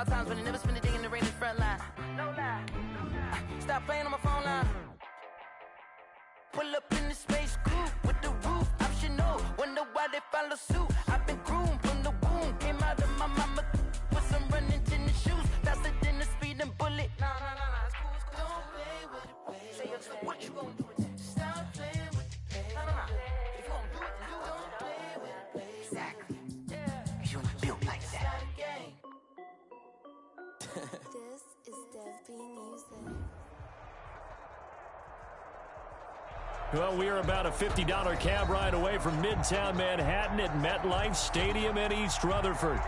hard times, but I never spend a day in the rain in the front line. No lie. Stop playing on my phone line. Pull up in the space coupe with the roof optional. Wonder why they follow suit. I've been groomed from the womb. Came out of my mama with some running tennis shoes. Faster than the speeding bullet. Nah, it's cool, it's cool. Don't play with it, baby. Say what you gonna do with it? Stop playing with it, baby. Nah. If you gonna do it, then do it. Don't play with it, baby. Exactly. Yeah. You ain't built like that. This is Dev B Music. Well, we are about a $50 cab ride away from Midtown Manhattan at MetLife Stadium in East Rutherford.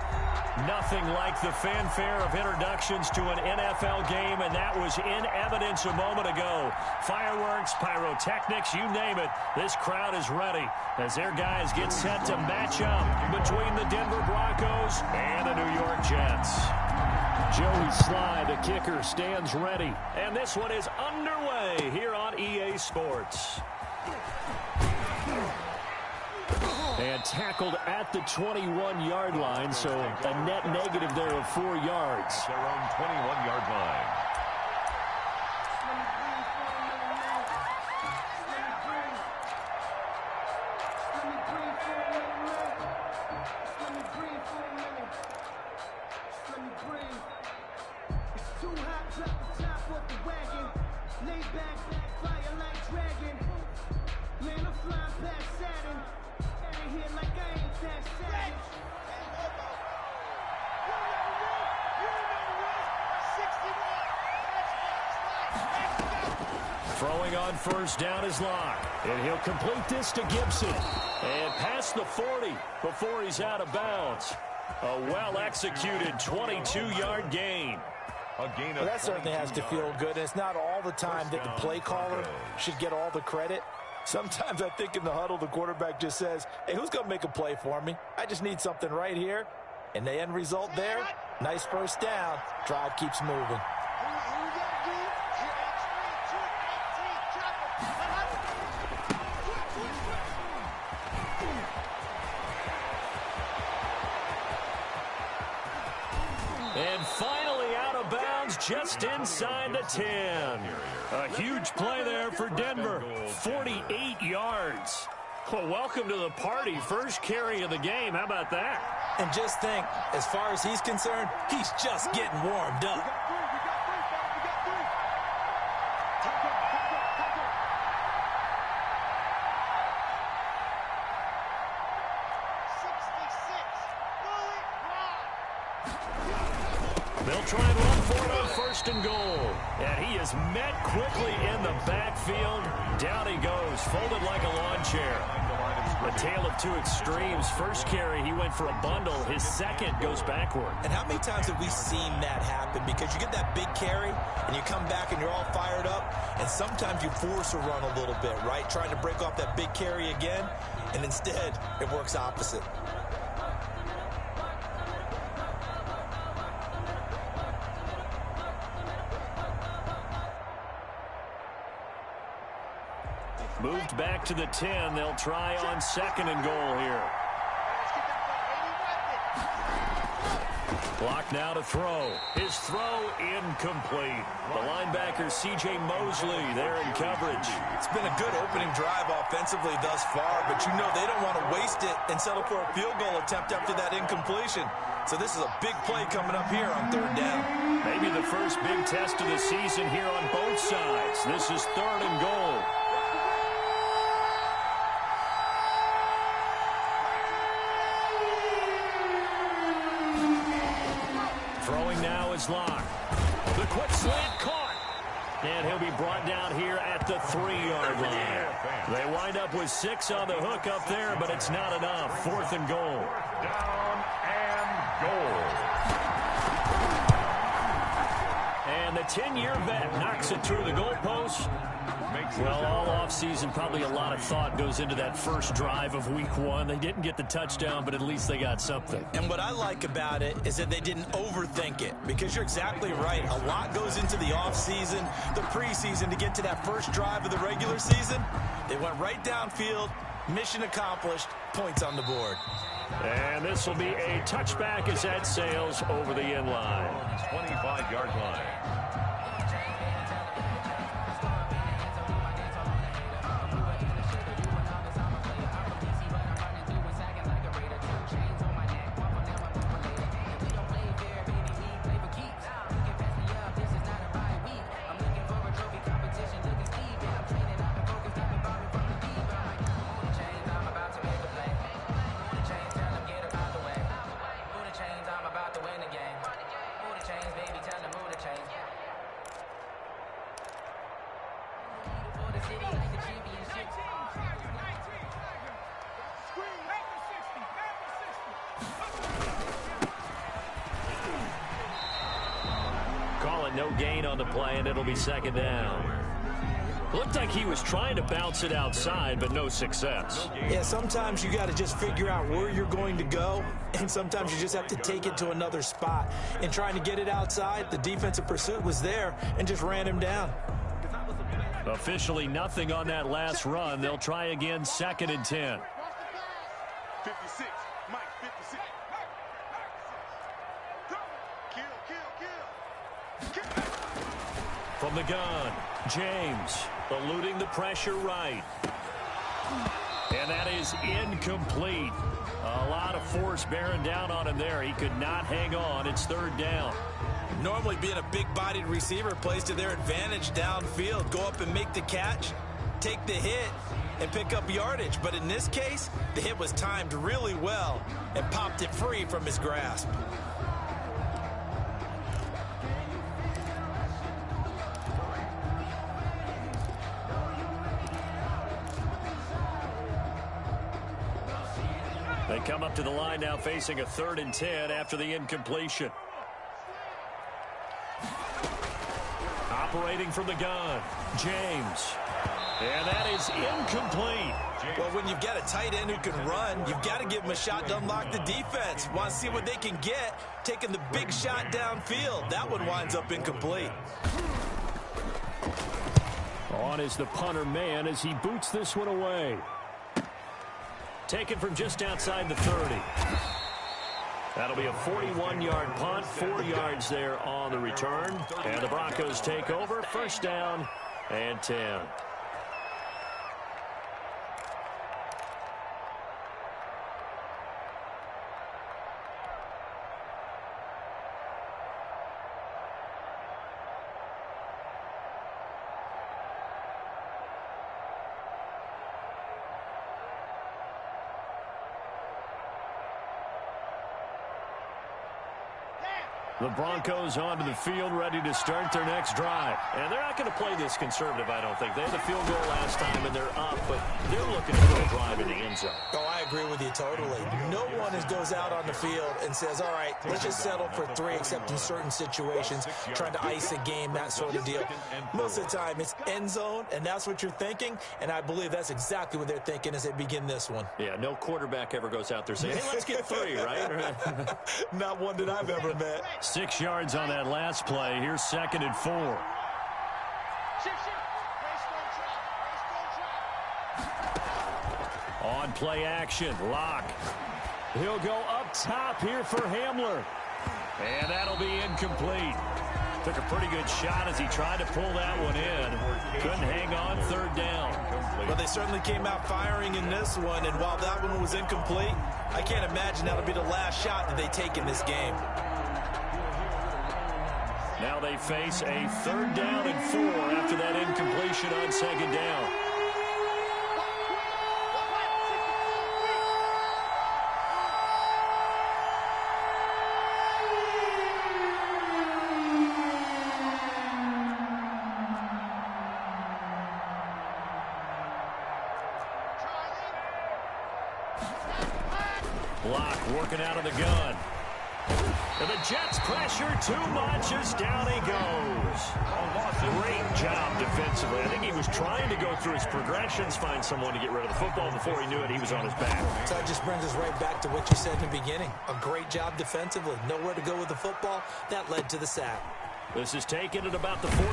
Nothing like the fanfare of introductions to an NFL game, and that was in evidence a moment ago. Fireworks, pyrotechnics, you name it. This crowd is ready as their guys get set to match up between the Denver Broncos and the New York Jets. Joey Sly, the kicker, stands ready. And this one is underway here on EA Sports. And tackled at the 21-yard line, so a net negative there of 4 yards. Their own 21-yard line. Throwing on first down is Locke. And he'll complete this to Gibson. And past the 40 before he's out of bounds. A well-executed 22-yard gain. Well, that certainly has to feel good. It's not all the time that the play caller should get all the credit. Sometimes I think in the huddle, the quarterback just says, hey, who's going to make a play for me? I just need something right here. And the end result there, nice first down. Drive keeps moving. And finally out of bounds just inside the 10. A huge play there for Denver. 48 yards. Well, welcome to the party. First carry of the game. How about that? And just think, as far as he's concerned, he's just getting warmed up. They'll try and run for it on first and goal. And he is met quickly in the backfield. Down he goes, folded like a lawn chair. A tale of two extremes. First carry, he went for a bundle. His second goes backward. And how many times have we seen that happen? Because you get that big carry, and you come back and you're all fired up, and sometimes you force a run a little bit, right? Trying to break off that big carry again, and instead it works opposite. Moved back to the 10. They'll try on second and goal here. Clock now to throw. His throw incomplete. The linebacker C.J. Mosley there in coverage. It's been a good opening drive offensively thus far, but you know they don't want to waste it and settle for a field goal attempt after that incompletion. So this is a big play coming up here on third down. Maybe the first big test of the season here on both sides. This is third and goal. Throwing now is Locke. The quick slant caught. And he'll be brought down here at the 3-yard line. They wind up with 6 on the hook up there, but it's not enough. Fourth and goal. Down and goal. And the 10-year vet knocks it through the goalpost. Well, all offseason, probably a lot of thought goes into that first drive of week 1. They didn't get the touchdown, but at least they got something. And what I like about it is that they didn't overthink it, because you're exactly right. A lot goes into the offseason, the preseason, to get to that first drive of the regular season. They went right downfield, mission accomplished, points on the board. And this will be a touchback as that sails over the end line. 25-yard line. Call it no gain on the play, and it'll be second down. Looked like he was trying to bounce it outside, but no success. Yeah, sometimes you got to just figure out where you're going to go, and sometimes you just have to take it to another spot. And trying to get it outside, the defensive pursuit was there and just ran him down. Officially nothing on that last run. They'll try again, 2nd and 10. 56, Mike, 56. Kill. From the gun, James eluding the pressure right. And that is incomplete. A lot of force bearing down on him there. He could not hang on. It's 3rd down. Normally being a big-bodied receiver plays to their advantage downfield. Go up and make the catch, take the hit, and pick up yardage. But in this case, the hit was timed really well and popped it free from his grasp. They come up to the line now facing a 3rd and 10 after the incompletion. Operating from the gun, James. And that is incomplete. Well, when you've got a tight end who can run, you've got to give him a shot to unlock the defense. Want to see what they can get, taking the big shot downfield. That one winds up incomplete. On is the punter man as he boots this one away. Taken from just outside the 30. That'll be a 41-yard punt, 4 yards there on the return. And the Broncos take over, 1st down and 10. The Broncos onto the field, ready to start their next drive. And they're not going to play this conservative, I don't think. They had the field goal last time, and they're up, but they're looking for a drive in the end zone. Oh, I agree with you totally. No one goes out on the field and says, all right, let's just settle for 3, except in certain situations, trying to ice a game, that sort of deal. Most of the time, it's end zone, and that's what you're thinking, and I believe that's exactly what they're thinking as they begin this one. Yeah, no quarterback ever goes out there saying, hey, let's get 3, right? Not one that I've ever met. 6 yards on that last play. Here's 2nd and 4. On play action, Locke. He'll go up top here for Hamler. And that'll be incomplete. Took a pretty good shot as he tried to pull that one in. Couldn't hang on, 3rd down. Well, they certainly came out firing in this one, and while that one was incomplete, I can't imagine that'll be the last shot that they take in this game. Now they face a 3rd down and 4 after that incompletion on 2nd down. Block working out of the gun. And the Jets pressure too much as down he goes. Great job defensively. I think he was trying to go through his progressions, find someone to get rid of the football. Before he knew it, he was on his back. So that just brings us right back to what you said in the beginning. A great job defensively. Nowhere to go with the football. That led to the sack. This is taken at about the 14.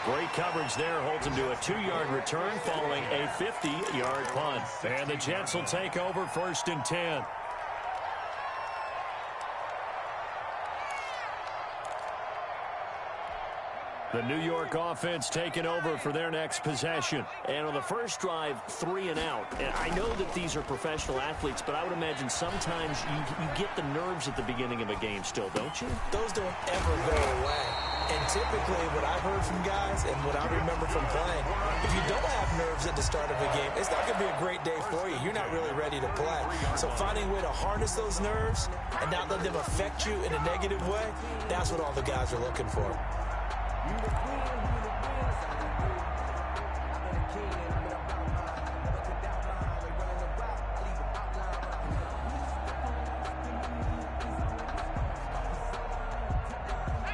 Great coverage there. Holds him to a 2-yard return following a 50-yard punt. And the Jets will take over 1st and 10. The New York offense taking over for their next possession. And on the first drive, 3 and out. And I know that these are professional athletes, but I would imagine sometimes you get the nerves at the beginning of a game still, don't you? Those don't ever go away. And typically what I've heard from guys and what I remember from playing, if you don't have nerves at the start of a game, it's not going to be a great day for you. You're not really ready to play. So finding a way to harness those nerves and not let them affect you in a negative way, that's what all the guys are looking for.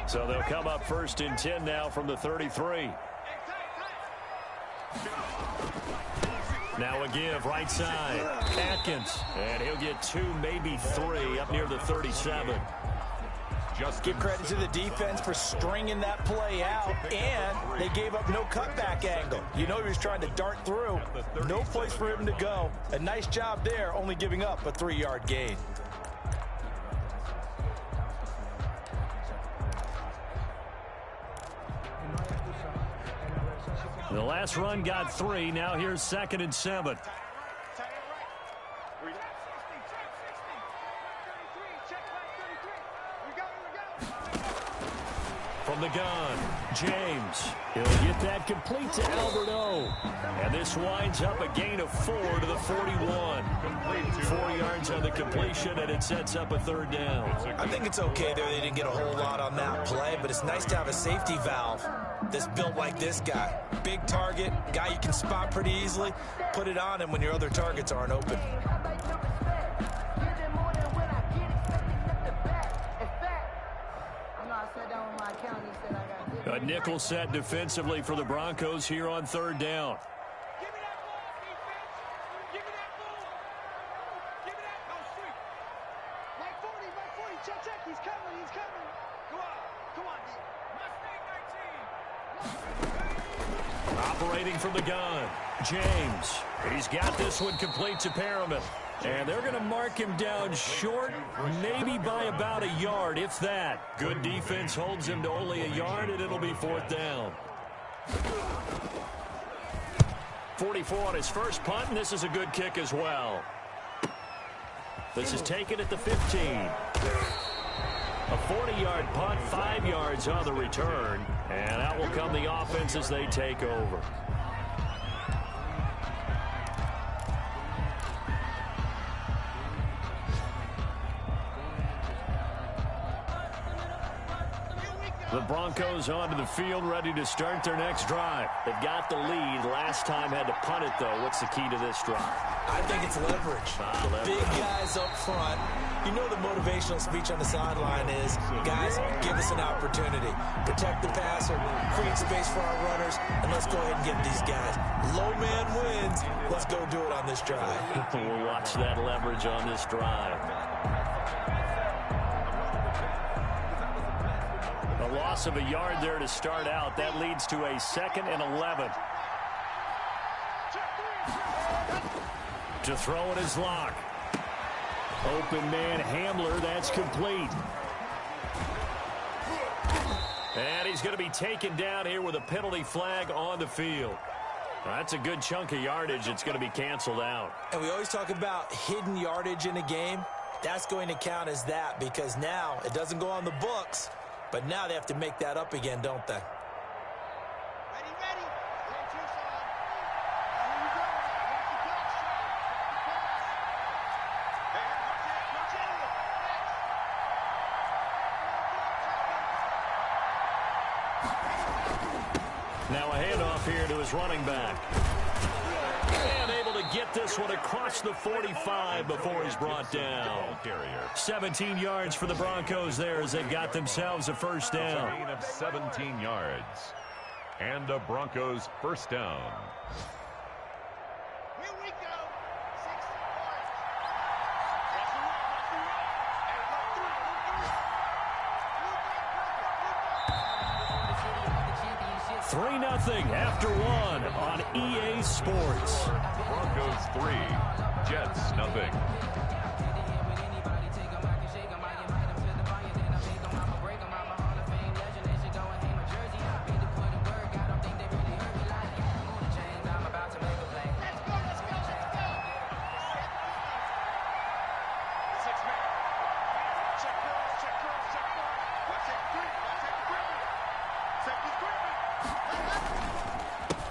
So they'll come up 1st and 10 now from the 33. Now a give right side. Atkins. And he'll get 2, maybe 3 up near the 37. Give credit to the defense for stringing that play out, and they gave up no cutback angle. You know he was trying to dart through. No place for him to go. A nice job there, only giving up a 3-yard gain. The last run got 3. Now here's 2nd and 7. From the gun, James. He'll get that complete to Alberto. And this winds up a gain of 4 to the 41. 4 yards on the completion, and it sets up a 3rd down. I think it's okay there. They didn't get a whole lot on that play, but it's nice to have a safety valve that's built like this guy. Big target, guy you can spot pretty easily. Put it on him when your other targets aren't open. A nickel set defensively for the Broncos here on 3rd down. Give me that ball, defense. Give me that ball. Give me that ball. Sweet. Mike 40. Check. He's coming. Go on. Come on, D. Mustang 19. Operating from the gun, James. He's got this one complete to Perriman. And they're going to mark him down short, maybe by about a yard, if that. Good defense holds him to only a yard, and it'll be 4th down. 44 on his first punt, and this is a good kick as well. This is taken at the 15. A 40-yard punt, 5 yards on the return. And out will come the offense as they take over. The Broncos onto the field, ready to start their next drive. They've got the lead. Last time had to punt it, though. What's the key to this drive? I think it's leverage. Big guys up front. You know the motivational speech on the sideline is, guys, give us an opportunity. Protect the passer, create space for our runners, and let's go ahead and get these guys. Low man wins. Let's go do it on this drive. We'll watch that leverage on this drive. A loss of a yard there to start out. That leads to a 2nd and 11. To throw it is Locke. Open man Hamler. That's complete. And he's going to be taken down here with a penalty flag on the field. That's a good chunk of yardage. It's going to be canceled out. And we always talk about hidden yardage in a game. That's going to count as that because now it doesn't go on the books. But now they have to make that up again, don't they? Ready. Now a handoff here to his running back. And able to get this one across the 45 before he's brought down. 17 yards for the Broncos there as they've got themselves a 1st down. A gain of 17 yards. And a Broncos 1st down. Here we go. 6 yards. 3-0 after one on EA Sports. Broncos 3, Jets 0.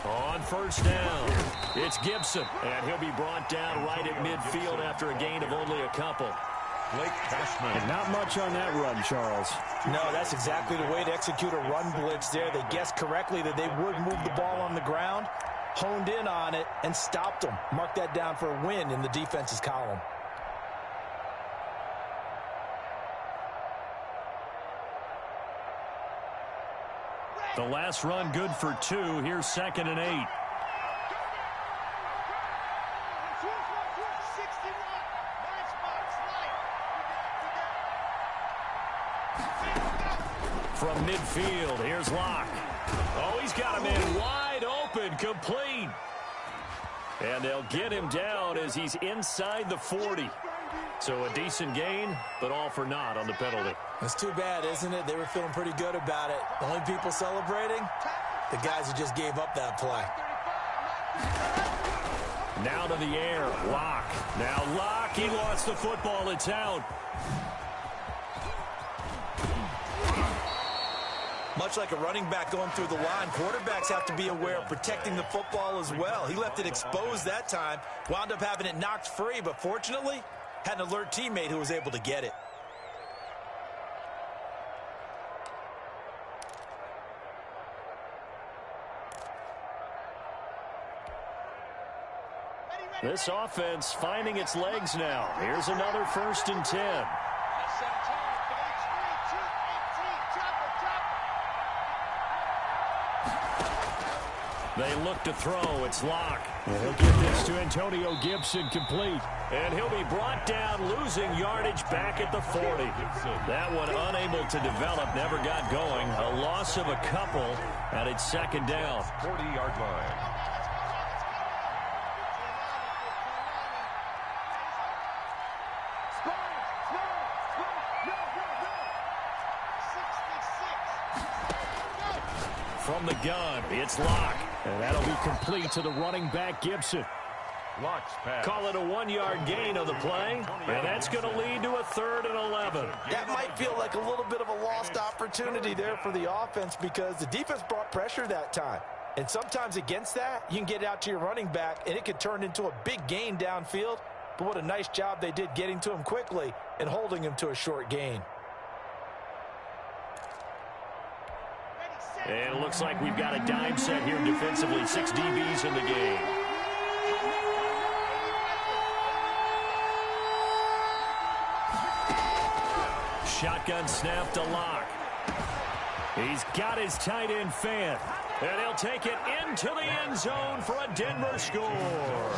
On first down, it's Gibson, and he'll be brought down right at midfield after a gain of only a couple. Blake Cashman. And not much on that run, Charles. No, that's exactly the way to execute a run blitz there. They guessed correctly that they would move the ball on the ground, honed in on it, and stopped them. Mark that down for a win in the defense's column. The last run good for 2. Here's 2nd and 8. From midfield, here's Locke. Oh, he's got him in wide open, complete. And they'll get him down as he's inside the 40. So a decent gain, but all for naught on the penalty. It's too bad, isn't it? They were feeling pretty good about it. The only people celebrating, the guys who just gave up that play. Now to the air, Locke. Now Locke, he lost the football, it's out. Much like a running back going through the line, quarterbacks have to be aware of protecting the football as well. He left it exposed that time, wound up having it knocked free, but fortunately, had an alert teammate who was able to get it. This offense finding its legs now. Here's another 1st and 10. They look to throw. It's Locke. He'll get this to Antonio Gibson, complete. And he'll be brought down, losing yardage back at the 40. That one unable to develop, never got going. A loss of a couple, and it's 2nd down. 40-yard line. From the gun, it's Locke. And that'll be complete to the running back, Gibson. Locke's pass. Call it a 1-yard gain of the play, and that's going to lead to a 3rd and 11. That might feel like a little bit of a lost opportunity there for the offense because the defense brought pressure that time. And sometimes against that, you can get out to your running back, and it could turn into a big gain downfield. But what a nice job they did getting to him quickly and holding him to a short gain. And it looks like we've got a dime set here defensively. 6 DBs in the game. Shotgun snap to Locke. He's got his tight end fan. And he'll take it into the end zone for a Denver score.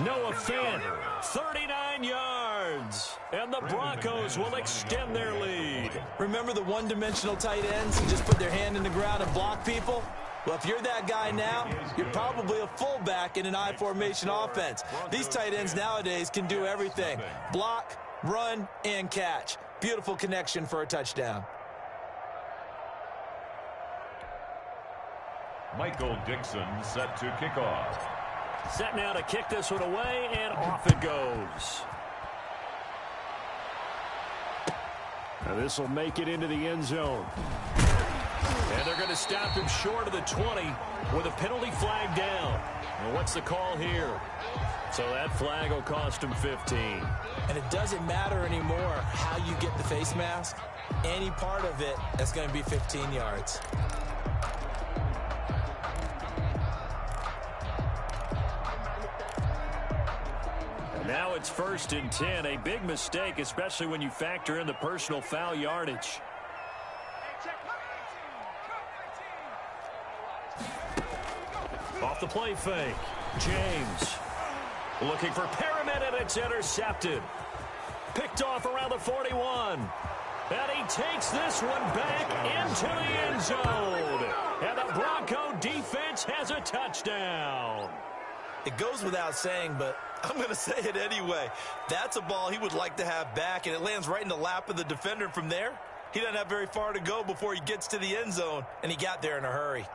Noah Fant, 39 yards. And the Broncos will extend their lead. Remember the one-dimensional tight ends who just put their hand in the ground and block people? Well, if you're that guy now, you're probably a fullback in an I-formation offense. These tight ends nowadays can do everything. Block, run, and catch. Beautiful connection for a touchdown. Michael Dixon set to kick off. Set now to kick this one away, and off it goes. Now this will make it into the end zone. And they're going to stop him short of the 20 with a penalty flag down. Well, what's the call here? So that flag will cost him 15. And it doesn't matter anymore how you get the face mask. Any part of it, that's going to be 15 yards. Now it's 1st and 10. A big mistake, especially when you factor in the personal foul yardage. Off the play fake. James looking for Pyramid, and it's intercepted. Picked off around the 41. And he takes this one back into the end zone. And the Bronco defense has a touchdown. It goes without saying, but I'm going to say it anyway. That's a ball he would like to have back, and it lands right in the lap of the defender. From there, he doesn't have very far to go before he gets to the end zone, and he got there in a hurry.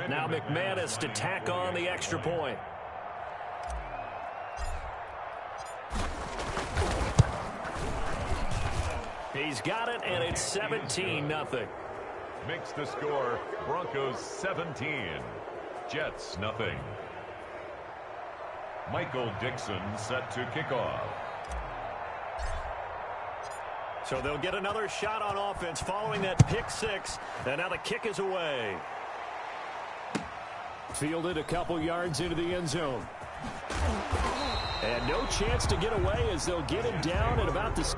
Now McManus to tack on the extra point. He's got it, and it's 17-0. Makes the score Broncos 17, Jets nothing. Michael Dixon set to kick off. So they'll get another shot on offense following that pick six, and now the kick is away. Fielded a couple yards into the end zone. And no chance to get away as they'll get him down at about the...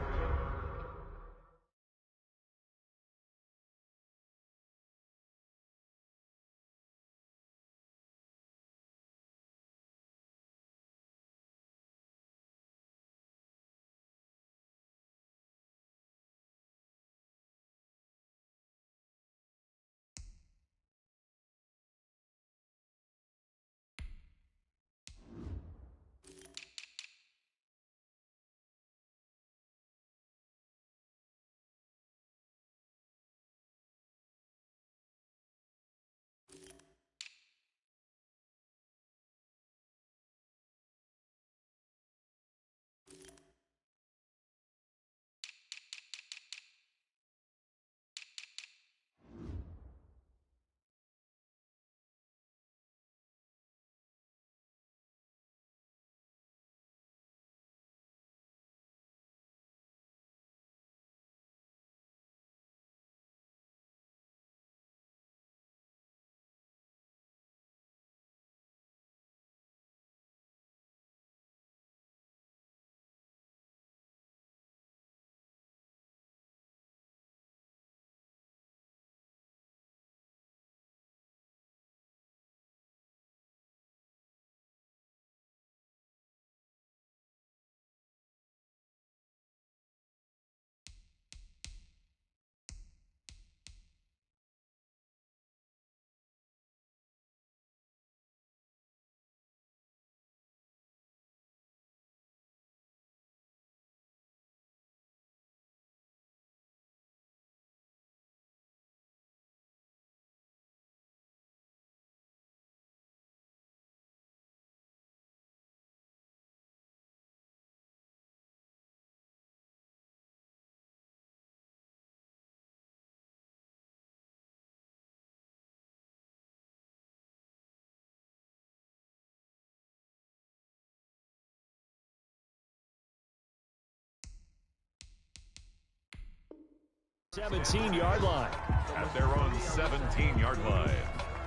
...17-yard line. At their own 17-yard line.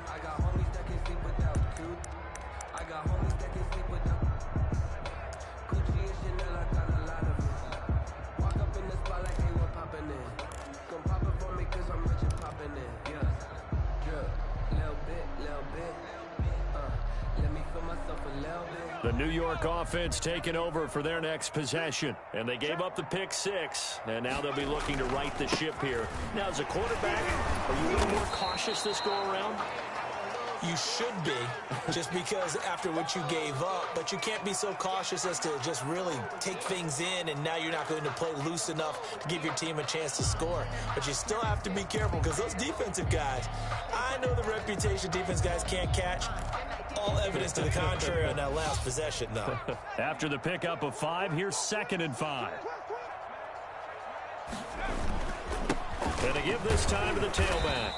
I got homies that can sleep without cute. I got homies that can sleep without Gucci and Chanel, I got a lot of it. Walk up in the spot like they were popping in. Come pop it for me cause I'm rich and popping in. Yeah, little bit. Let me feel myself a little bit. The New York offense taking over for their next possession. And they gave up the pick six. And now they'll be looking to right the ship here. Now, as a quarterback, are you a little more cautious this go-around? You should be, just because after what you gave up. But you can't be so cautious as to just really take things in, and now you're not going to play loose enough to give your team a chance to score. But you still have to be careful because those defensive guys, I know the reputation defense guys can't catch. All evidence to the contrary on that last possession, though. After the pickup of 5, here's 2nd and 5. And they give this time to the tailback.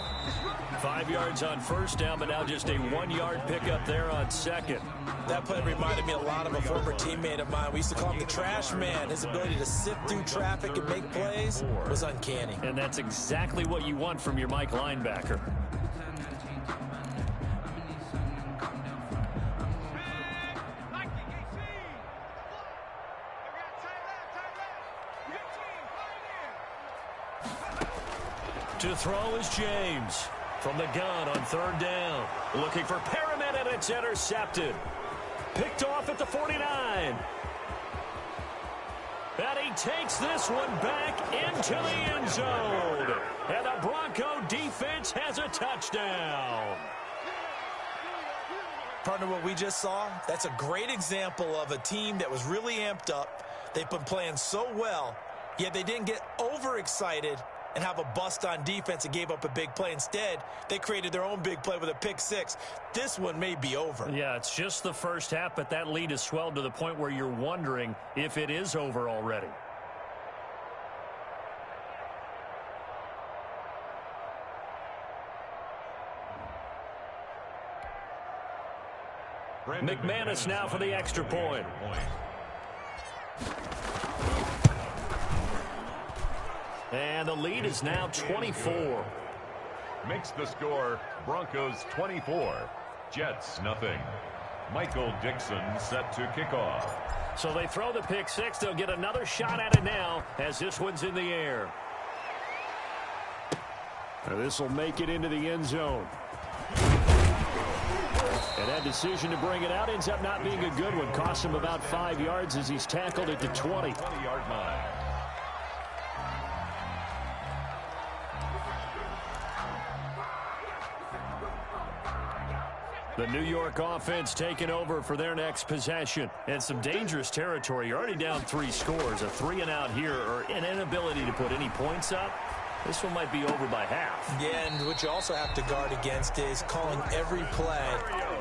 5 yards on first down, but now just a 1-yard pickup there on second. That play reminded me a lot of a former teammate of mine. We used to call him the trash man. His ability to sift through traffic and make plays was uncanny. And that's exactly what you want from your Mike linebacker. To throw is James. From the gun on 3rd down. Looking for Perriman, and it's intercepted. Picked off at the 49. And he takes this one back into the end zone. And the Bronco defense has a touchdown. Partner, what we just saw, that's a great example of a team that was really amped up. They've been playing so well, yet they didn't get overexcited and have a bust on defense and gave up a big play. Instead, they created their own big play with a pick six. This one may be over. Yeah, it's just the first half, but that lead has swelled to the point where you're wondering if it is over already. McManus now for the extra point. And the lead is now 24. Makes the score Broncos 24, Jets nothing. Michael Dixon set to kick off. So they throw the pick six. They'll get another shot at it now as this one's in the air. This will make it into the end zone. And that decision to bring it out ends up not being a good one. Cost him about 5 yards as he's tackled it to 20. 20-yard line. The New York offense taking over for their next possession. And some dangerous territory. You're already down 3 scores. A 3-and-out here or an inability to put any points up. This one might be over by half. Yeah, and what you also have to guard against is calling every play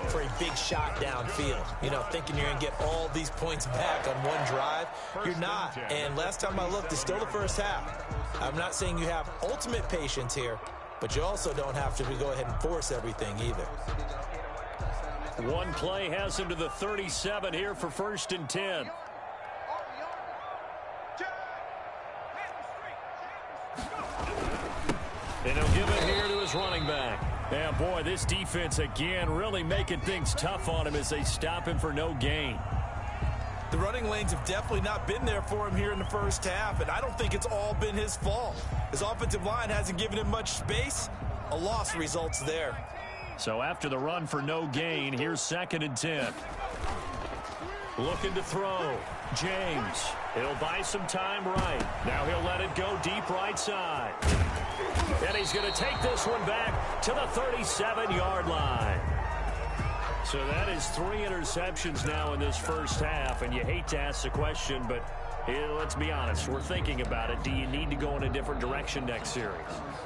for a big shot downfield. You know, thinking you're going to get all these points back on one drive. You're not. And last time I looked, it's still the first half. I'm not saying you have ultimate patience here, but you also don't have to go ahead and force everything either. One play has him to the 37 here for 1st and 10. And he'll give it here to his running back. And boy, this defense again really making things tough on him as they stop him for no gain. The running lanes have definitely not been there for him here in the first half, and I don't think it's all been his fault. His offensive line hasn't given him much space. A loss results there. So after the run for no gain, here's 2nd and 10. Looking to throw. James. He'll buy some time right. Now he'll let it go deep right side. And he's going to take this one back to the 37-yard line. So that is 3 interceptions now in this first half. And you hate to ask the question, but let's be honest. We're thinking about it. Do you need to go in a different direction next series?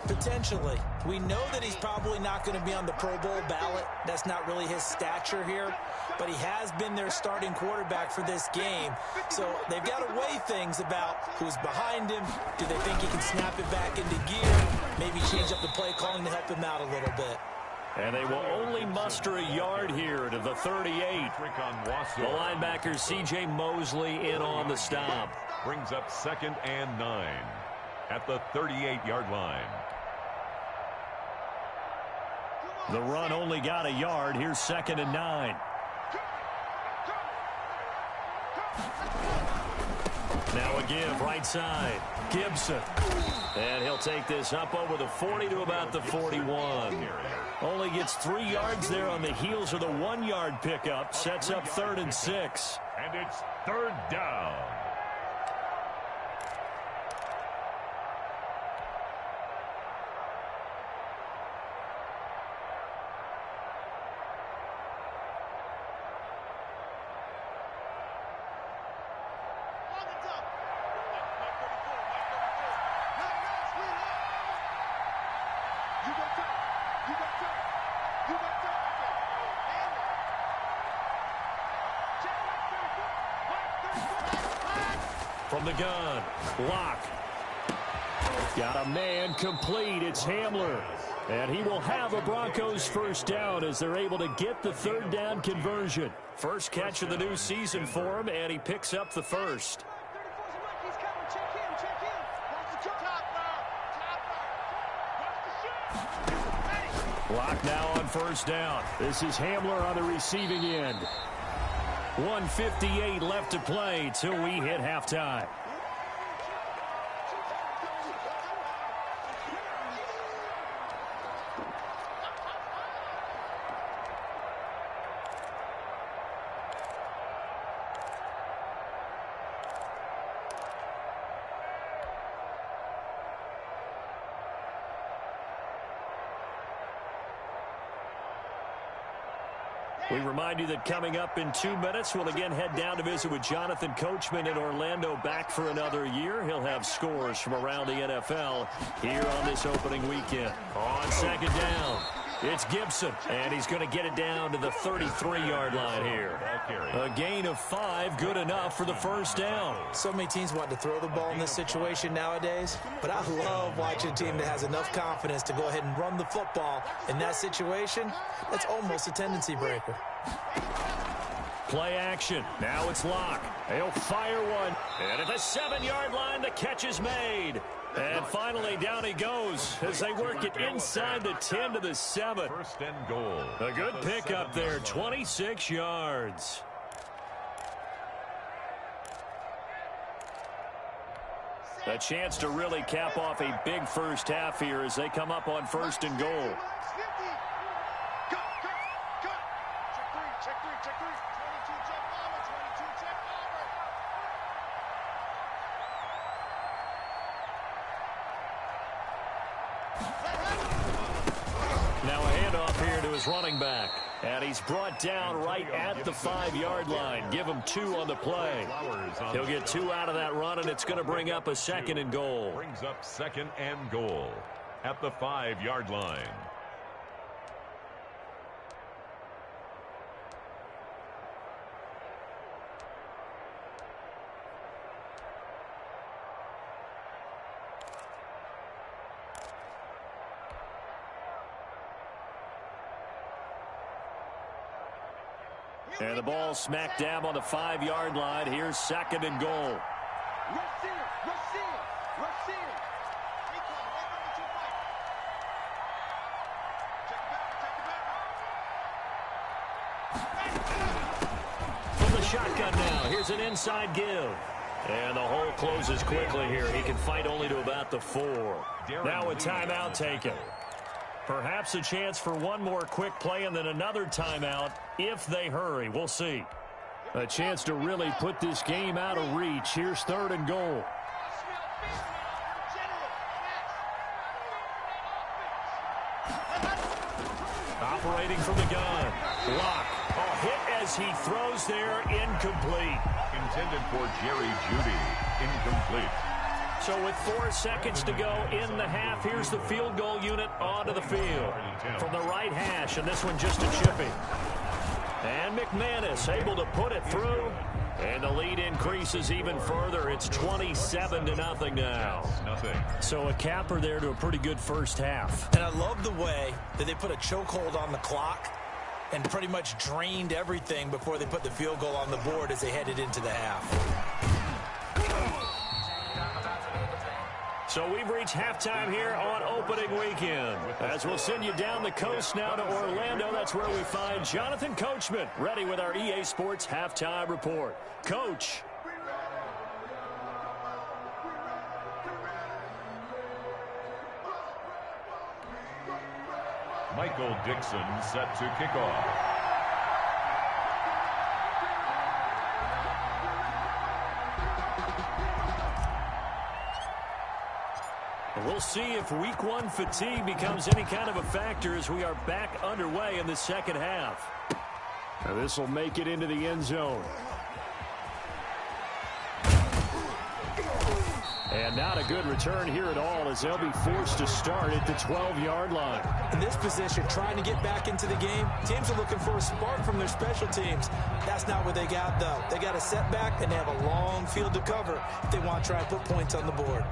Potentially. We know that he's probably not going to be on the Pro Bowl ballot. That's not really his stature here. But he has been their starting quarterback for this game. So they've got to weigh things about who's behind him. Do they think he can snap it back into gear? Maybe change up the play calling to help him out a little bit. And they will only muster a yard here to the 38. The linebacker C.J. Mosley in on the stop. Brings up 2nd and 9 at the 38-yard line. The run only got a yard. Here's 2nd and 9. Now a give right side. Gibson. And he'll take this up over the 40 to about the 41. Only gets 3 yards there on the heels of the 1-yard pickup. Sets up 3rd and 6. And it's 3rd down. From the gun, Locke. Got a man complete. It's Hamler. And he will have a Broncos first down as they're able to get the 3rd down conversion. First catch of the new season for him, and he picks up the first. Locke now on 1st down. This is Hamler on the receiving end. 1:58 left to play till we hit halftime. We remind you that coming up in 2 minutes, we'll again head down to visit with Jonathan Coachman in Orlando, back for another year. He'll have scores from around the NFL here on this opening weekend. On second down, it's Gibson, and he's going to get it down to the 33-yard line here. A gain of 5, good enough for the first down. So many teams want to throw the ball in this situation nowadays, but I love watching a team that has enough confidence to go ahead and run the football. In that situation, that's almost a tendency breaker. Play action. Now it's Locke. He'll fire one. And at the 7-yard line, the catch is made. And finally, down he goes as they work it inside the 10 to the 7. First and goal. A good pick up there, 26 yards. A chance to really cap off a big first half here as they come up on first and goal. Now a handoff here to his running back. And he's brought down right at the 5-yard line. Give him 2 on the play. He'll get 2 out of that run, and it's going to bring up a second and goal. Brings up second and goal at the 5-yard line. And the ball smack dab on the 5-yard line. Here's second and goal. From the shotgun now, here's an inside give. And the hole closes quickly here. He can fight only to about the 4. Now a timeout taken. Perhaps a chance for one more quick play and then another timeout if they hurry. We'll see. A chance to really put this game out of reach. Here's third and goal. Operating from the gun. Block. A hit as he throws there. Incomplete. Intended for Jerry Jeudy. Incomplete. So with 4 seconds to go in the half, here's the field goal unit onto the field. From the right hash, and this one just a chippy. And McManus able to put it through. And the lead increases even further. It's 27-0 now. So a capper there to a pretty good first half. And I love the way that they put a chokehold on the clock and pretty much drained everything before they put the field goal on the board as they headed into the half. So we've reached halftime here on opening weekend. As we'll send you down the coast now to Orlando, that's where we find Jonathan Coachman, ready with our EA Sports Halftime Report. Coach. Michael Dixon set to kick off. We'll see if week 1 fatigue becomes any kind of a factor as we are back underway in the second half. Now this will make it into the end zone. And not a good return here at all as they'll be forced to start at the 12-yard line. In this position, trying to get back into the game, teams are looking for a spark from their special teams. That's not what they got, though. They got a setback, and they have a long field to cover if they want to try and put points on the board.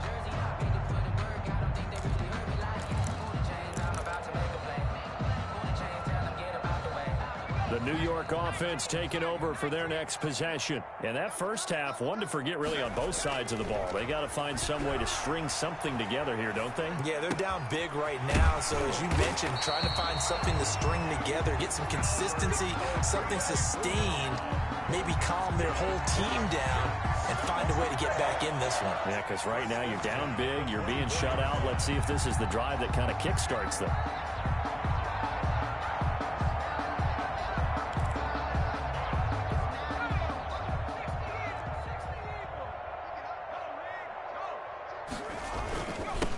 The New York offense taking over for their next possession. And that first half, one to forget really on both sides of the ball. They got to find some way to string something together here, don't they? Yeah, they're down big right now. So as you mentioned, trying to find something to string together, get some consistency, something sustained, maybe calm their whole team down and find a way to get back in this one. Yeah, because right now you're down big, you're being shut out. Let's see if this is the drive that kind of kickstarts them.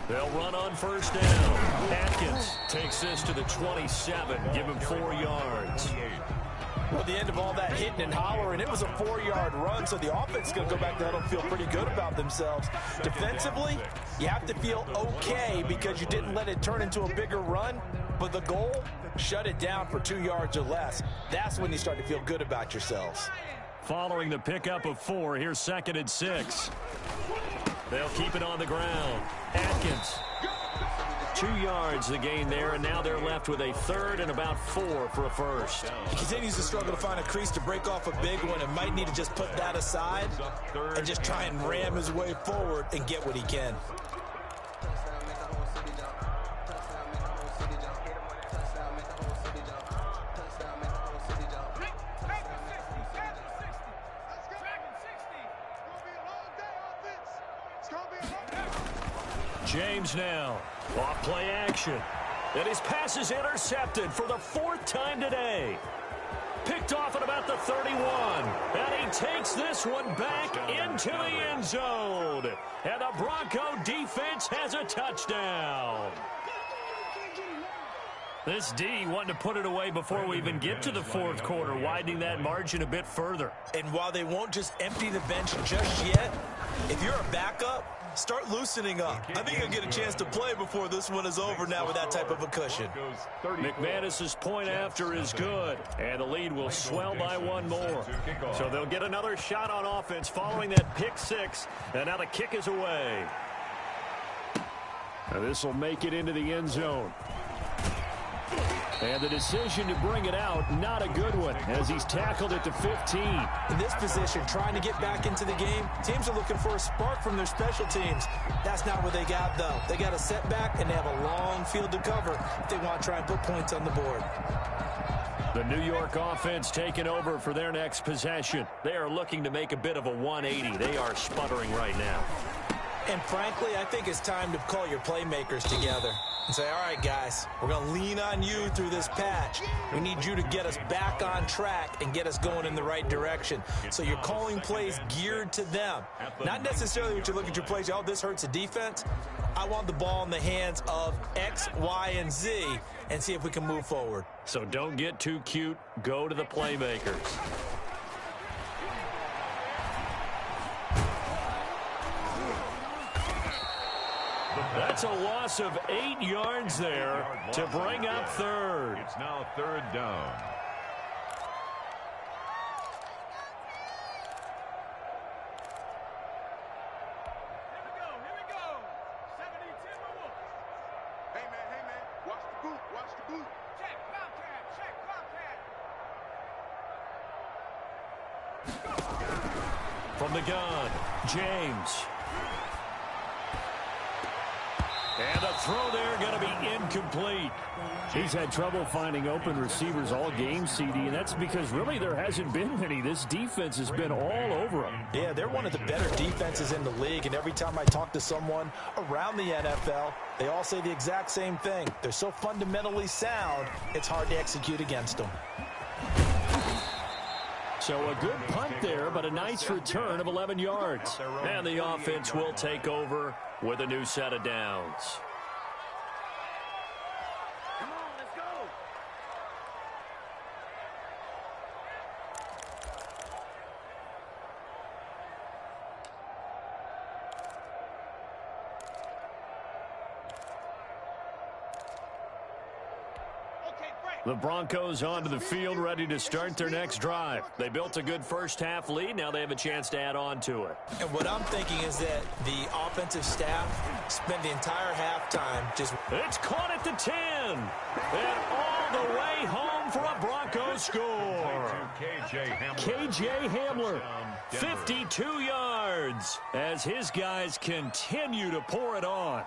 They'll run on first down. Atkins takes this to the 27. Give him 4 yards. Well, the end of all that hitting and hollering, it was a 4-yard run, so the offense is going to go back to huddle and feel pretty good about themselves. Defensively, you have to feel okay because you didn't let it turn into a bigger run, but the goal, shut it down for 2 yards or less. That's when you start to feel good about yourselves. Following the pickup of 4, here's 2nd and 6. They'll keep it on the ground. Atkins. 2 yards the gain there, and now they're left with a 3rd and about 4 for a first. He continues to struggle to find a crease to break off a big one and might need to just put that aside and just try and ram his way forward and get what he can. James now, off play action. And his pass is intercepted for the 4th time today. Picked off at about the 31. And he takes this one back into the end zone. And the Bronco defense has a touchdown. This D wanting to put it away before we even get to the 4th quarter, widening that margin a bit further. And while they won't just empty the bench just yet, if you're a backup, start loosening up. I think you'll get a chance to play before this one is over now with that type of a cushion. McManus's point after is good, and the lead will swell by 1 more. So they'll get another shot on offense following that pick 6, and now the kick is away. Now this will make it into the end zone. And the decision to bring it out, not a good one, as he's tackled at the 15. In this position, trying to get back into the game, teams are looking for a spark from their special teams. That's not what they got, though. They got a setback, and they have a long field to cover if they want to try and put points on the board. The New York offense taking over for their next possession. They are looking to make a bit of a 180. They are sputtering right now. And frankly, I think it's time to call your playmakers together and say, all right, guys, we're going to lean on you through this patch. We need you to get us back on track and get us going in the right direction. So you're calling plays geared to them. Not necessarily what you look at your plays, oh, this hurts the defense. I want the ball in the hands of X, Y, and Z and see if we can move forward. So don't get too cute. Go to the playmakers. That's a loss of 8 yards there to bring up 3rd. It's now 3rd down. Here we go. 70-10 Wolves. Hey man, watch the boot. Check, Bobcat. From the gun, James. And a throw there going to be incomplete. He's had trouble finding open receivers all game, CD, and that's because really there hasn't been many. This defense has been all over him. Yeah, they're one of the better defenses in the league, and every time I talk to someone around the NFL, they all say the exact same thing. They're so fundamentally sound, it's hard to execute against them. So a good punt there, but a nice return of 11 yards. And the offense will take over with a new set of downs. Come on, let's go. The Broncos onto the field, ready to start their next drive. They built a good first-half lead. Now they have a chance to add on to it. And what I'm thinking is that the offensive staff spent the entire halftime just... It's caught at the 10. And all the way home for a Broncos score. K.J. Hamler, 52 yards, as his guys continue to pour it on.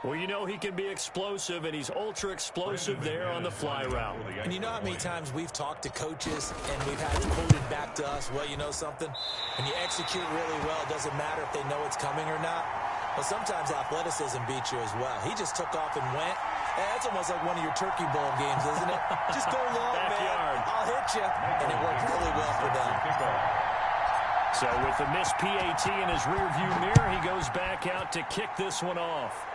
Well, you know he can be explosive, and he's ultra-explosive there on the fly route. And you know how many times we've talked to coaches, and we've had it quoted back to us, well, you know something? When you execute really well, it doesn't matter if they know it's coming or not. But sometimes athleticism beats you as well. He just took off and went. That's almost like one of your Turkey Bowl games, isn't it? Just go long, Backyard. man. I'll hit you. And it worked really well for them. So with the missed PAT in his rearview mirror, he goes back out to kick this one off.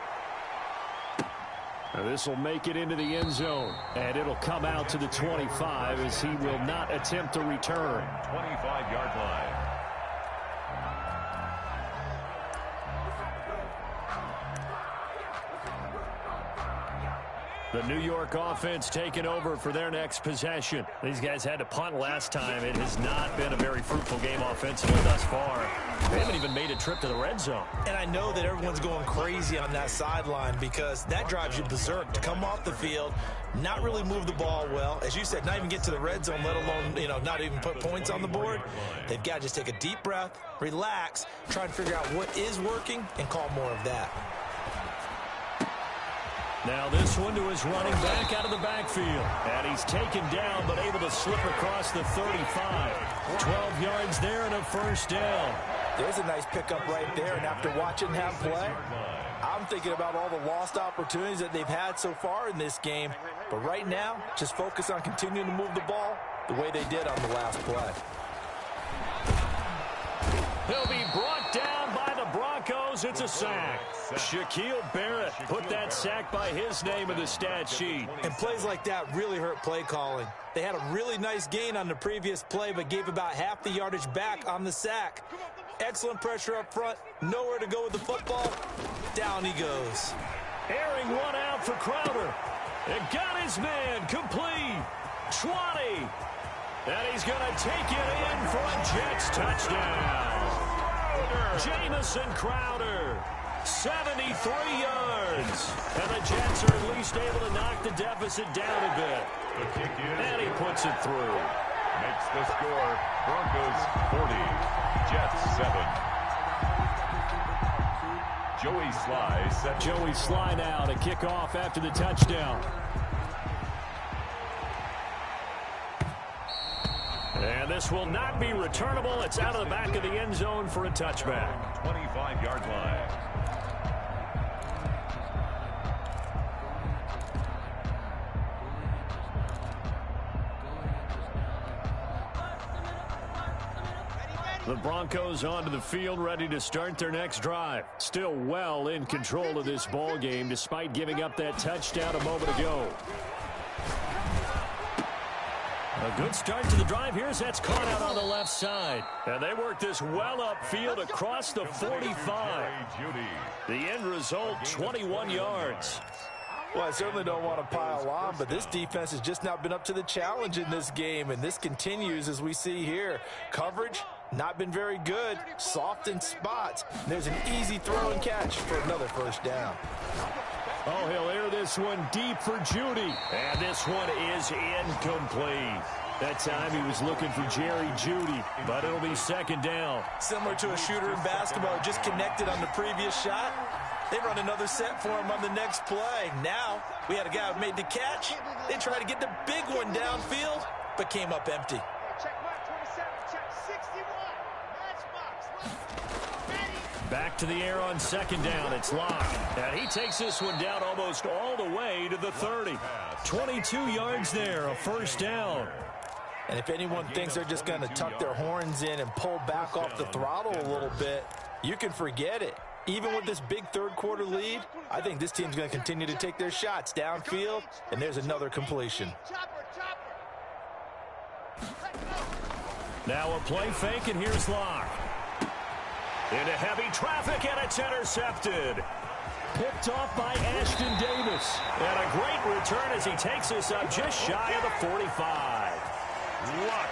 This will make it into the end zone, and it'll come out to the 25 as he will not attempt to return. 25-yard line. The New York offense taking over for their next possession. These guys had to punt last time. It has not been a very fruitful game offensively thus far. They haven't even made a trip to the red zone. And I know that everyone's going crazy on that sideline because that drives you berserk to come off the field, not really move the ball well. As you said, not even get to the red zone, let alone, not even put points on the board. They've got to just take a deep breath, relax, try and figure out what is working, and call more of that. Now this one to his running back out of the backfield. And he's taken down but able to slip across the 35. 12 yards there and a first down. There's a nice pickup right there. And after watching him play, I'm thinking about all the lost opportunities that they've had so far in this game. But right now, just focus on continuing to move the ball the way they did on the last play. He'll be brought down by the Broncos. It's a sack. Shaquille Barrett put that sack by his name in the stat sheet. And plays like that really hurt play calling. They had a really nice gain on the previous play, but gave about half the yardage back on the sack. Excellent pressure up front. Nowhere to go with the football. Down he goes. Airing one out for Crowder. It got his man complete. 20. And he's going to take it in for a Jets touchdown. Jamison Crowder, 73 yards. And the Jets are at least able to knock the deficit down a bit. The kick is and he puts it through. Makes the score Broncos 40, Jets 7. Joey Sly set. Joey Sly now to kick off after the touchdown. And this will not be returnable. It's out of the back of the end zone for a touchback. 25-yard line. The Broncos onto the field, ready to start their next drive. Still well in control of this ball game, despite giving up that touchdown a moment ago. A good start to the drive here as that's caught out on the left side. And they work this well upfield across the 45. The end result, 21 yards. Well, I certainly don't want to pile on, but this defense has just not been up to the challenge in this game, and this continues as we see here. Coverage, not been very good. Soft in spots. There's an easy throw and catch for another first down. Oh, he'll air this one deep for Judy. And this one is incomplete. That time he was looking for Jerry Judy, but it'll be second down. Similar to a shooter in basketball, just connected on the previous shot. They run another set for him on the next play. Now, we had a guy who made the catch. They tried to get the big one downfield, but came up empty. Check mark 27, check 61. Back to the air on second down. It's locked. And he takes this one down almost all the way to the 30. 22 yards there, a first down. And if anyone thinks they're just going to tuck their horns in and pull back off the throttle a little bit, you can forget it. Even with this big third-quarter lead, I think this team's going to continue to take their shots downfield, and there's another completion. Now a play fake, and here's Locke. Into heavy traffic, and it's intercepted. Picked off by Ashton Davis. And a great return as he takes this up just shy of the 45.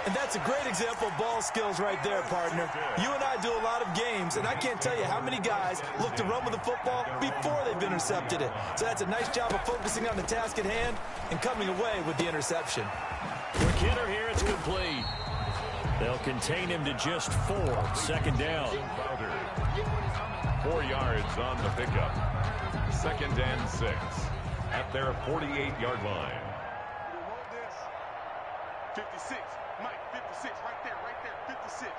And that's a great example of ball skills right there, partner. You and I do a lot of games, and I can't tell you how many guys look to run with the football before they've intercepted it. So that's a nice job of focusing on the task at hand and coming away with the interception. For Kidder here, it's complete. They'll contain him to just 4. Second down. 4 yards on the pickup. Second and 6 at their 48-yard line. 56, Mike, 56, right there, 56.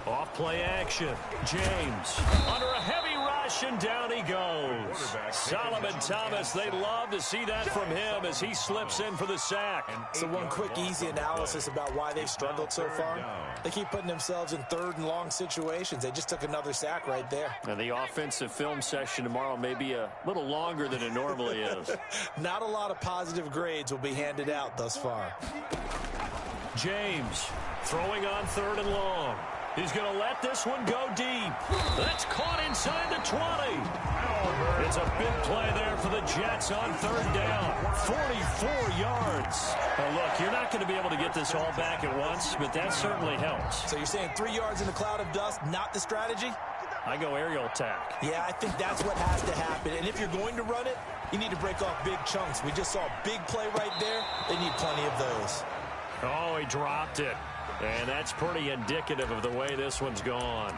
Off play action. James under a heavy rush, and down he goes. Solomon Thomas, they love to see that from him as he slips in for the sack. So one quick, easy analysis about why they've struggled so far. They keep putting themselves in third and long situations. They just took another sack right there. And the offensive film session tomorrow may be a little longer than it normally is. Not a lot of positive grades will be handed out thus far. James throwing on 3rd and long. He's going to let this one go deep. That's caught inside the 20. It's a big play there for the Jets on 3rd down. 44 yards. Now look, you're not going to be able to get this all back at once, but that certainly helps. So you're saying 3 yards in a cloud of dust, not the strategy? I go aerial attack. Yeah, I think that's what has to happen. And if you're going to run it, you need to break off big chunks. We just saw a big play right there. They need plenty of those. Oh, he dropped it. And that's pretty indicative of the way this one's gone.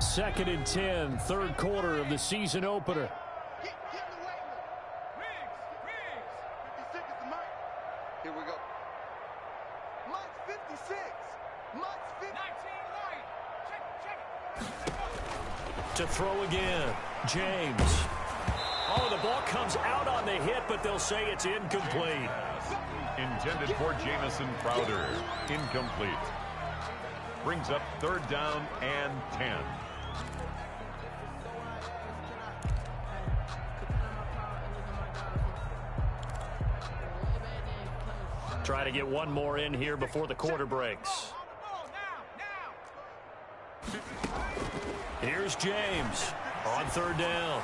Second and 10, 3rd quarter of the season opener. Here we go. Mike 56. Mike 50. 19 right. Check it. To throw again, James. Oh, the ball comes out on the hit, but they'll say it's incomplete. Intended for Jamison Crowder. Incomplete. Brings up 3rd down and 10. Try to get one more in here before the quarter breaks. Here's James on 3rd down.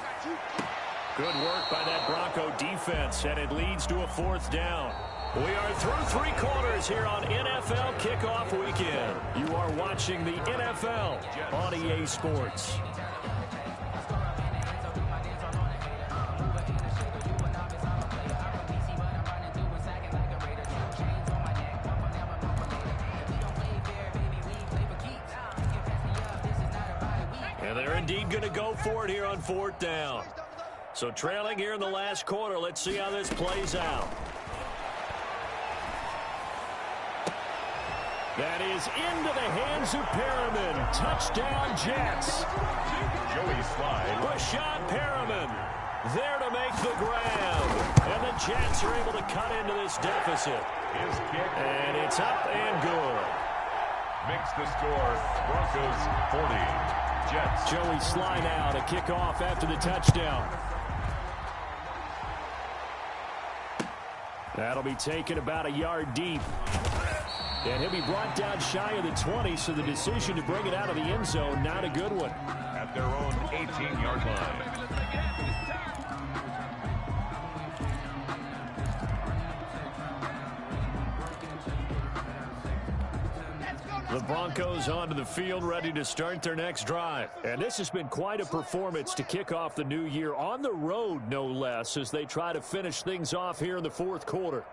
Good work by that Bronco defense, and it leads to a 4th down. We are through 3 quarters here on NFL Kickoff Weekend. You are watching the NFL on EA Sports. And they're indeed going to go for it here on 4th down. So trailing here in the last quarter, let's see how this plays out. That is into the hands of Perriman. Touchdown, Jets. Joey Slide. Rashad Perriman there to make the grab. And the Jets are able to cut into this deficit. His kick. And it's up and good. Makes the score Broncos 40. Jets. Joey Slide now to kick off after the touchdown. That'll be taken about a yard deep. And he'll be brought down shy of the 20, so the decision to bring it out of the end zone, not a good one. At their own 18-yard line. The Broncos onto the field, ready to start their next drive. And this has been quite a performance to kick off the new year on the road, no less, as they try to finish things off here in the 4th quarter.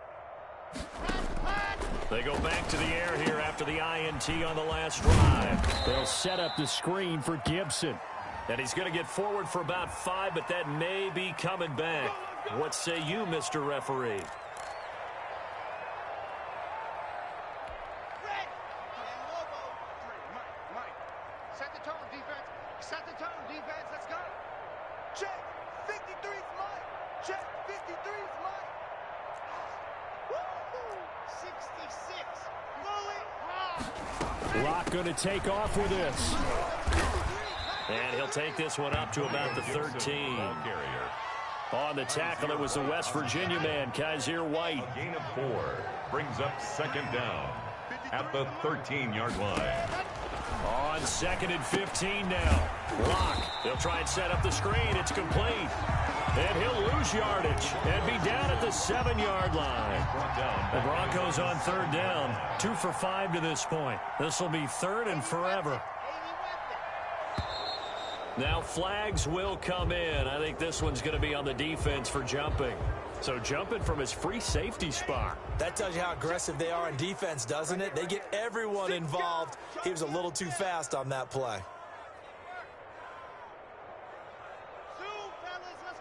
They go back to the air here after the INT on the last drive. They'll set up the screen for Gibson. And he's going to get forward for about 5, but that may be coming back. What say you, Mr. Referee? Set the tone, defense. Set the tone, defense. Let's go. Check. 53's mine. Check. 53's mine. Woo! 66. Locke going to take off with this. And he'll take this one up to about the 13. On the tackle, it was the West Virginia man, Kaiser White. A gain of 4 brings up 2nd down at the 13-yard line. On 2nd and 15 now. Locke, they'll try and set up the screen. It's complete. And he'll lose yardage and be down at the 7-yard line. The Broncos on 3rd down. 2 for 5 to this point. This will be 3rd and forever. Now flags will come in. I think this one's going to be on the defense for jumping. So jumping from his free safety spot. That tells you how aggressive they are in defense, doesn't it? They get everyone involved. He was a little too fast on that play. Let's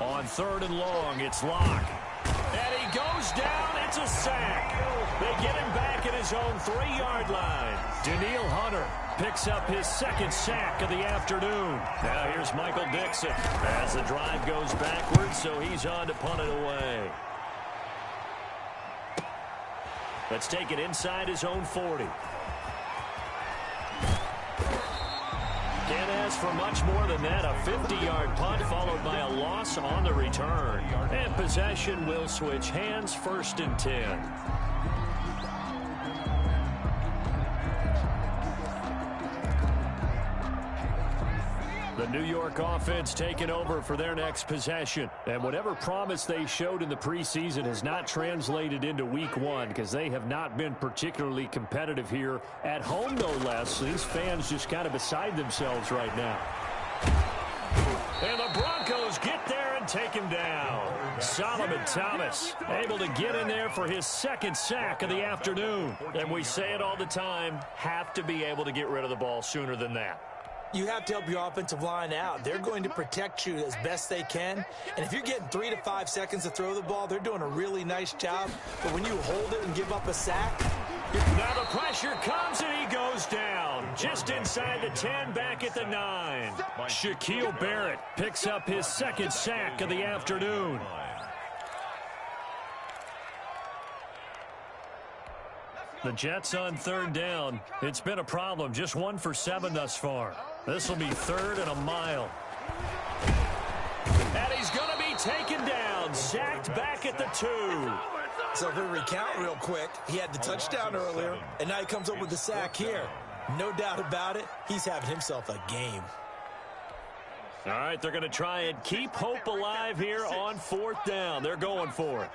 On 3rd and long, it's Locke. And he goes down. It's a sack. They get him back at his own 3-yard line. Danielle Hunter picks up his 2nd sack of the afternoon. Now here's Michael Dixon as the drive goes backwards, so he's on to punt it away. Let's take it inside his own 40. Can't ask for much more than that. A 50-yard punt followed by a loss on the return. And possession will switch hands, 1st and 10. The New York offense taking over for their next possession. And whatever promise they showed in the preseason has not translated into week 1 because they have not been particularly competitive here at home, no less. These fans just kind of beside themselves right now. And the Broncos get there and take him down. Solomon Thomas able to get in there for his 2nd sack of the afternoon. And we say it all the time, have to be able to get rid of the ball sooner than that. You have to help your offensive line out. They're going to protect you as best they can. And if you're getting 3 to 5 seconds to throw the ball, they're doing a really nice job. But when you hold it and give up a sack, now the pressure comes and he goes down. Just inside the 10, back at the 9. Shaquille Barrett picks up his 2nd sack of the afternoon. The Jets on 3rd down. It's been a problem. Just 1 for 7 thus far. This will be 3rd and a mile. And he's going to be taken down. Sacked back at the 2. So if we recount real quick, he had the touchdown earlier, and now he comes up with the sack here. No doubt about it, he's having himself a game. All right, they're going to try and keep hope alive here on 4th down. They're going for it.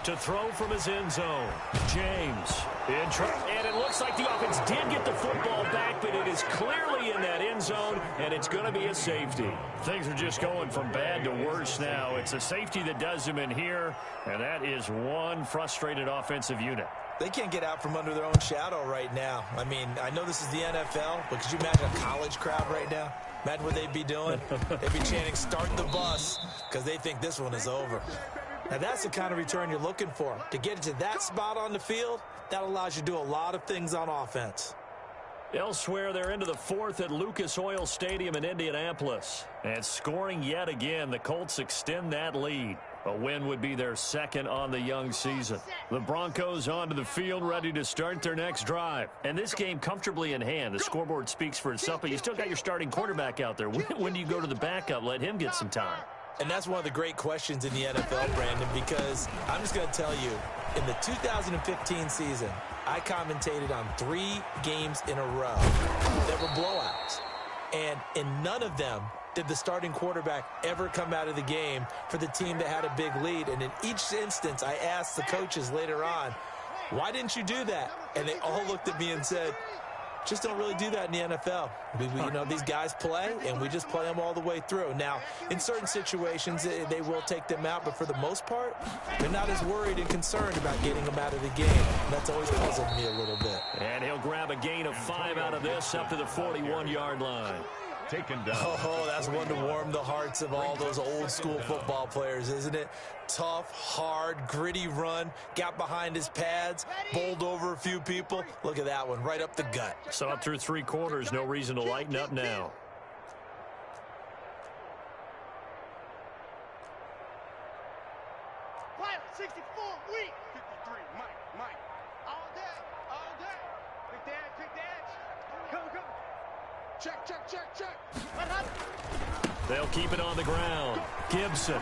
To throw from his end zone. James. And it looks like the offense did get the football back, but it is clearly in that end zone, and it's going to be a safety. Things are just going from bad to worse now. It's a safety that does them in here, and that is one frustrated offensive unit. They can't get out from under their own shadow right now. I mean, I know this is the NFL, but could you imagine a college crowd right now? Imagine what they'd be doing. They'd be chanting, "Start the bus," because they think this one is over. Now, that's the kind of return you're looking for. To get it to that spot on the field, that allows you to do a lot of things on offense. Elsewhere, they're into the 4th at Lucas Oil Stadium in Indianapolis. And scoring yet again, the Colts extend that lead. A win would be their 2nd on the young season. The Broncos onto the field, ready to start their next drive. And this game comfortably in hand. The scoreboard speaks for itself, but you still got your starting quarterback out there. When do you go to the backup? Let him get some time. And that's one of the great questions in the NFL, Brandon, because I'm just going to tell you, in the 2015 season, I commentated on 3 games in a row that were blowouts. And in none of them did the starting quarterback ever come out of the game for the team that had a big lead. And in each instance, I asked the coaches later on, why didn't you do that? And they all looked at me and said, just don't really do that in the NFL. These guys play, and we just play them all the way through. Now, in certain situations, they will take them out, but for the most part, they're not as worried and concerned about getting them out of the game. And that's always puzzled me a little bit. And he'll grab a gain of 5 out of this up to the 41-yard line. Taken down. Oh, that's one to warm the hearts of all those old-school football players, isn't it? Tough, hard, gritty run, got behind his pads, bowled over a few people. Look at that one, right up the gut. So up through 3 quarters, no reason to lighten up now. Pilot 64, weak. 53, Mike. All day. Quick dash. Come. Check. What happened? They'll keep it on the ground. Gibson.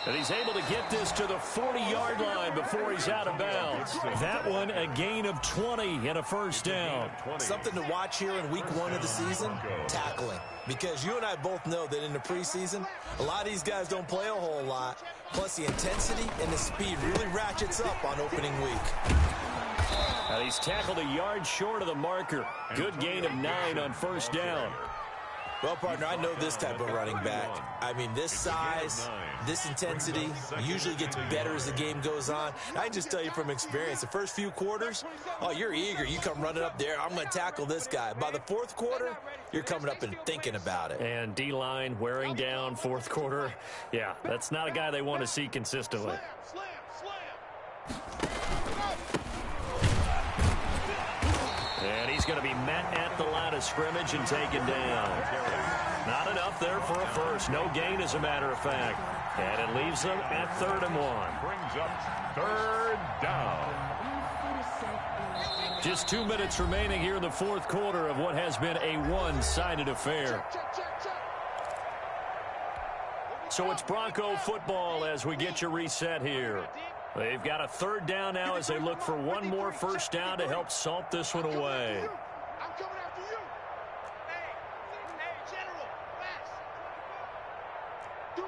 And he's able to get this to the 40-yard line before he's out of bounds. That one, a gain of 20 and a 1st down. Something to watch here in week 1 of the season, tackling. Because you and I both know that in the preseason, a lot of these guys don't play a whole lot. Plus, the intensity and the speed really ratchets up on opening week. He's tackled a yard short of the marker. Good gain of 9 on 1st down. Well, partner, I know this type of running back. I mean, this size, this intensity usually gets better as the game goes on. I can just tell you from experience, the first few quarters, oh, you're eager. You come running up there, I'm going to tackle this guy. By the fourth quarter, you're coming up and thinking about it. And D-line wearing down fourth quarter. Yeah, that's not a guy they want to see consistently. And he's going to be met at the line of scrimmage and taken down. Not enough there for a first. No gain, as a matter of fact. And it leaves them at 3rd and 1. Brings up 3rd down. Just 2 minutes remaining here in the fourth quarter of what has been a one-sided affair. So it's Bronco football as we get you reset here. They've got a 3rd down now as they look for one more first down to help salt this one away. I'm coming after you. Hey, General, fast. Deuce.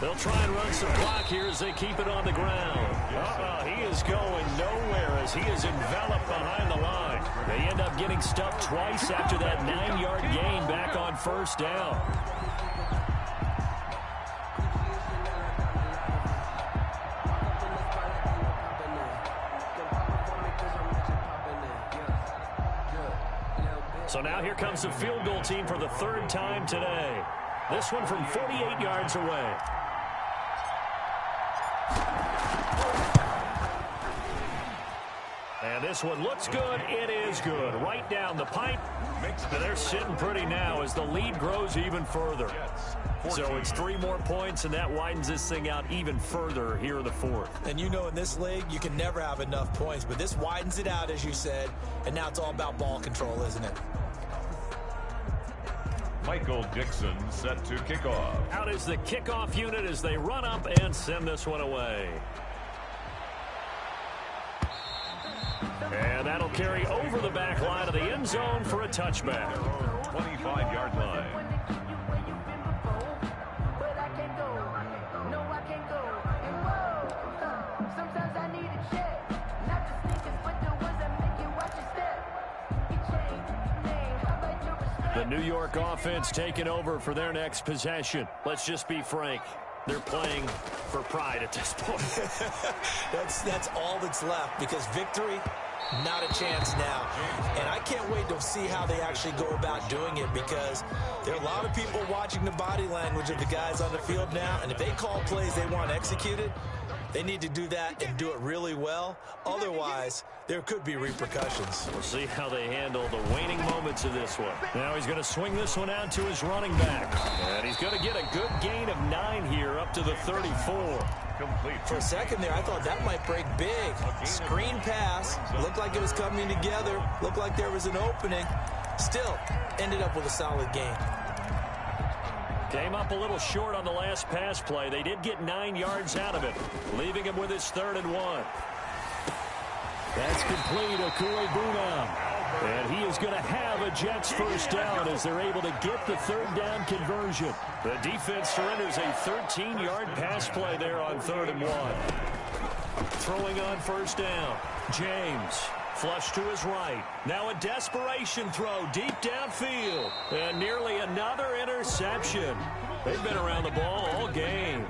They'll try and run some clock here as they keep it on the ground. He is going nowhere as he is enveloped behind the line. They end up getting stuffed twice after that 9-yard gain back on first down. So now here comes the field goal team for the 3rd time today. This one from 48 yards away. And this one looks good. It is good. Right down the pipe. They're sitting pretty now as the lead grows even further. So it's 3 more points, and that widens this thing out even further here in the 4th. And you know in this league, you can never have enough points, but this widens it out, as you said, and now it's all about ball control, isn't it? Michael Dixon set to kick off. Out is the kickoff unit as they run up and send this one away. And that'll carry over the back line of the end zone for a touchback. 25-yard line. The New York offense taking over for their next possession. Let's just be frank. They're playing for pride at this point. That's all that's left, because victory, not a chance now. And I can't wait to see how they actually go about doing it, because there are a lot of people watching the body language of the guys on the field now, and if they call plays they want executed, they need to do that and do it really well. Otherwise, there could be repercussions. We'll see how they handle the waning moments of this one. Now he's going to swing this one out to his running back. And he's going to get a good gain of 9 here up to the 34. Complete. For a second there, I thought that might break big. Screen pass. Looked like it was coming together. Looked like there was an opening. Still, ended up with a solid gain. Came up a little short on the last pass play. They did get 9 yards out of it, leaving him with his 3rd and 1. That's complete, Okuebunam. And he is going to have a Jets first down as they're able to get the 3rd down conversion. The defense surrenders a 13-yard pass play there on 3rd and 1. Throwing on first down, James. Flush to his right. Now a desperation throw deep downfield. And nearly another interception. They've been around the ball all game.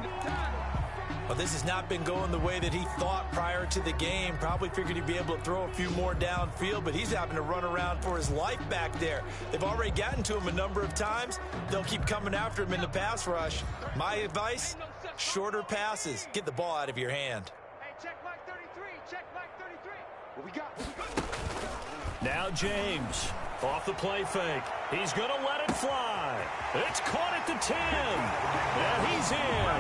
Well, this has not been going the way that he thought prior to the game. Probably figured he'd be able to throw a few more downfield, but he's having to run around for his life back there. They've already gotten to him a number of times. They'll keep coming after him in the pass rush. My advice, shorter passes. Get the ball out of your hand. Hey, check Mike 33. Check Mike 33. What we got? Now James off the play fake. He's going to let it fly. It's caught at the 10. And he's in.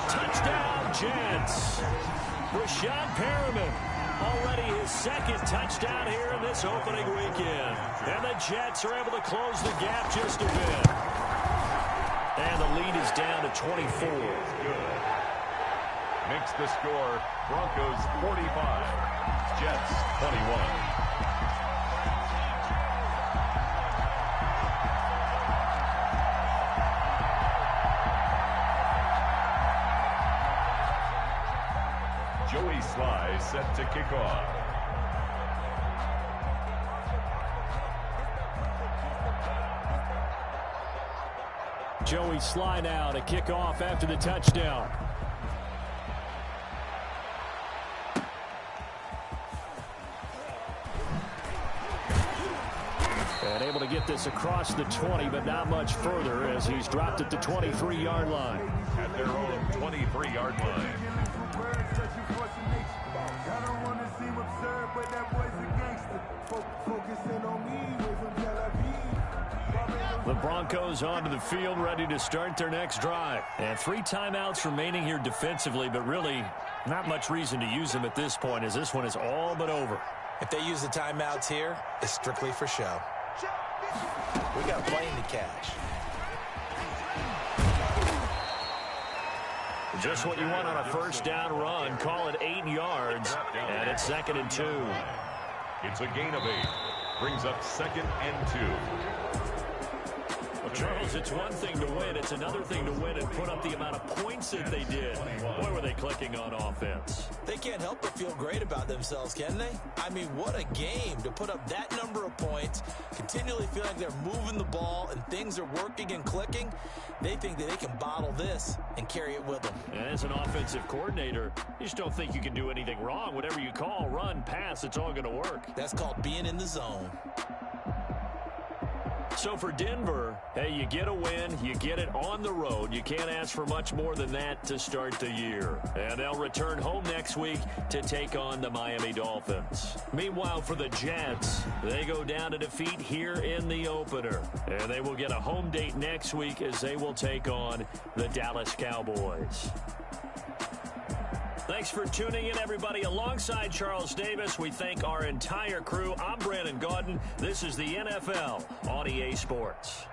Touchdown, Jets. Rashad Perriman, already his 2nd touchdown here in this opening weekend. And the Jets are able to close the gap just a bit. And the lead is down to 24. Good. Makes the score Broncos 45, Jets 21. Joey Sly set to kick off. Joey Sly now to kick off after the touchdown. And able to get this across the 20, but not much further as he's dropped at the 23-yard line. At their own 23-yard line. The Broncos onto the field, ready to start their next drive. And 3 timeouts remaining here defensively, but really not much reason to use them at this point as this one is all but over. If they use the timeouts here, it's strictly for show. We got a plane to catch. Just what you want on a first down run. Call it 8 yards, and it's 2nd and 2. It's a gain of 8. Brings up 2nd and 2. Well, Charles, it's one thing to win. It's another thing to win and put up the amount of points that they did. Boy, were they clicking on offense. They can't help but feel great about themselves, can they? I mean, what a game to put up that number of points, continually feel like they're moving the ball and things are working and clicking. They think that they can bottle this and carry it with them. And as an offensive coordinator, you just don't think you can do anything wrong. Whatever you call, run, pass, it's all going to work. That's called being in the zone. So for Denver, hey, you get a win, you get it on the road. You can't ask for much more than that to start the year. And they'll return home next week to take on the Miami Dolphins. Meanwhile, for the Jets, they go down to defeat here in the opener. And they will get a home date next week as they will take on the Dallas Cowboys. Thanks for tuning in, everybody. Alongside Charles Davis, we thank our entire crew. I'm Brandon Gaudin. This is the NFL on EA Sports.